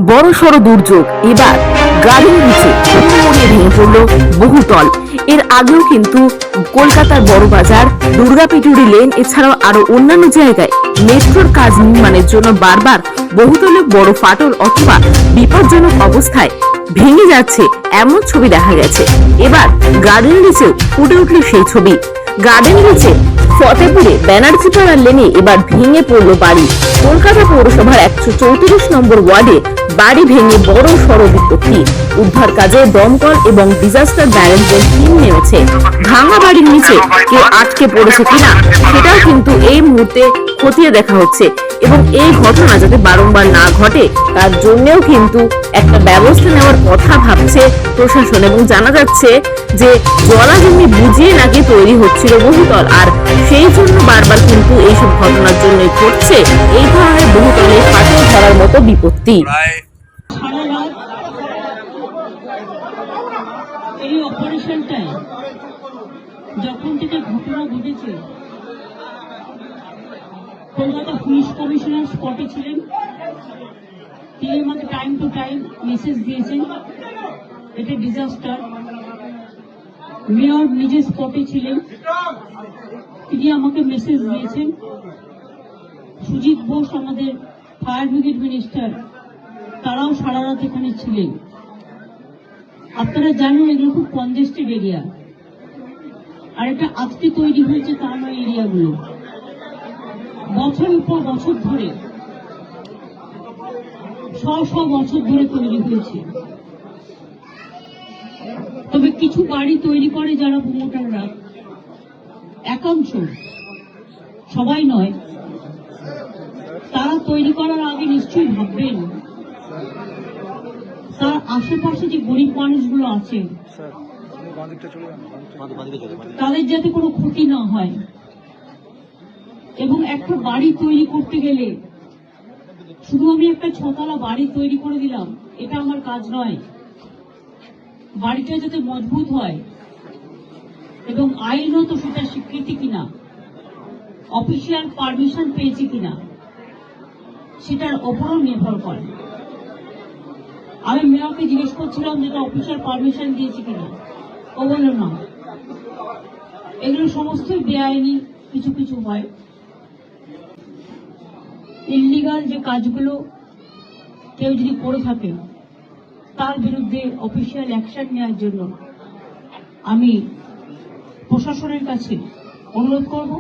বড়সড় দুর্যোগ এবার গাড়ির নিচে হুড়মুড়িয়ে ভেঙে পড়ল বহুতল। এর আগেও কিন্তু কলকাতার বড়বাজার, দুর্গাপিটুরি লেন এছাড়াও আরো অন্যান্য জায়গায় মেট্রোর কাজ নির্মাণের জন্য বারবার বহুতলে বড় ফাটল অথবা বিপজ্জনক অবস্থায় ভেঙে যাচ্ছে এমন ছবি দেখা গেছে। এবার গার্ডেন নিচেও ফুটে উঠল সেই ছবি। গার্ডেন নিচে ফতেপুরে ব্যানার্জিপাড়া লেনে এবার ভেঙে পড়ল বাড়ি। কলকাতা পৌরসভার 134 নম্বর ওয়ার্ডে বাড়ি ভেঙে বড় সড় বিপত্তি। উদ্ধার কাজে দমকল এবং ডিজাস্টার ম্যানেজমেন্ট টিম নেমেছে। ভাঙা বাড়ির নিচে কেউ আটকে পড়েছে কিনা সেটাও কিন্তু এই মুহূর্তে খতিয়ে দেখা হচ্ছে এবং এই ঘটনা যাতে বারংবার না ঘটে তার জন্যও কিন্তু একটা ব্যবস্থা নেওয়ার কথা ভাবছে প্রশাসন। এবং জানা যাচ্ছে যে জলাজমি বুঝিয়ে নাকি তৈরি হচ্ছিল বহুতল, আর সেই জন্য বারবার কিন্তু এইসব ঘটনার জন্যই ঘটছে এই ধরনের বহুতলে ফাটল ধরার মতো বিপত্তি। এই অপারেশনটায় যখন থেকে ঘটনা ঘটেছে কলকাতা পুলিশ কমিশনার স্পটে ছিলেন। তিনি আমাকে টাইম টু টাইম মেসেজ দিয়েছেন এটা ডিজাস্টার। মেয়র নিজে স্পটে ছিলেন, তিনি আমাকে মেসেজ দিয়েছেন। সুজিত বোস আমাদের ফায়ার ব্রিগেড মিনিস্টার, তারাও সারা রাত এখানে ছিলেন। আপনারা জানেন এগুলো খুব কনজেস্টেড এরিয়া, আর এটা আজকে তৈরি হয়েছে তা নয়। এরিয়াগুলো বছরের পর বছর ধরে, শ বছর ধরে তৈরি হয়েছে। তবে কিছু বাড়ি তৈরি করে যারা প্রমোটাররা, একাংশ, সবাই নয়, তারা তৈরি করার আগে নিশ্চয়ই ভাববেন তার আশেপাশে যে গরিব মানুষগুলো আছে তাদের যাতে কোনো ক্ষতি না হয়। এবং একটা বাড়ি তৈরি করতে গেলে শুধু আমি একটা ছতলা বাড়ি তৈরি করে দিলাম এটা আমার কাজ নয়। বাড়িটা যাতে মজবুত হয় এবং আইনত সেটা স্বীকৃতি কিনা, অফিসিয়াল পারমিশন পেয়েছে কিনা সেটার ওপরও নির্ভর করে। আমি মেয়রকে জিজ্ঞেস করছিলাম যেটা অফিসিয়াল পারমিশন দিয়েছে কিনা, ও বলল না। এগুলো সমস্ত বেআইনি কিছু কিছু হয়। ইল্লিগাল যে কাজগুলো কেউ যদি করে থাকে তার বিরুদ্ধে অফিসিয়াল অ্যাকশন নেওয়ার জন্য আমি প্রশাসনের কাছে অনুরোধ করব।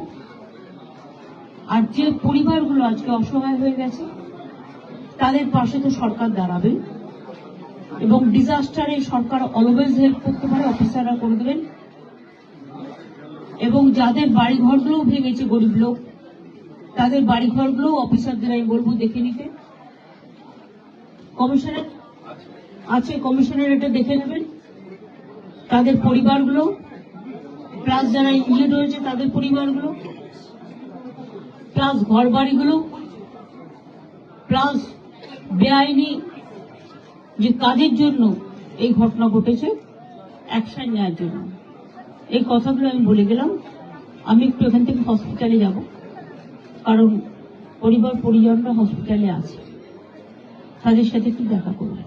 আর যে পরিবারগুলো আজকে অসহায় হয়ে গেছে তাদের পাশে তো সরকার দাঁড়াবে, এবং ডিজাস্টারে সরকার অলওয়েজ হেল্প করতে পারে, অফিসাররা করে দেবেন। এবং যাদের বাড়িঘরগুলো ভেঙেছে গরিব লোক, তাদের বাড়িঘরগুলো অফিসারদের আমি বলবো দেখে নিতে। কমিশনার আছে, কমিশনার এটা দেখে নেবেন। তাদের পরিবারগুলো প্লাস যারা ইনজিউর্ড হয়েছে তাদের পরিবারগুলো, প্লাস ঘর বাড়িগুলো, প্লাস বেআইনি যে কাজের জন্য এই ঘটনা ঘটেছে অ্যাকশন নেওয়ার জন্য। এই কথাগুলো আমি বলে গেলাম। আমি একটু এখান থেকে হসপিটালে যাব, কারণ পরিবার পরিজনরা হসপিটালে আছে, তাদের সাথে একটু দেখা করবো।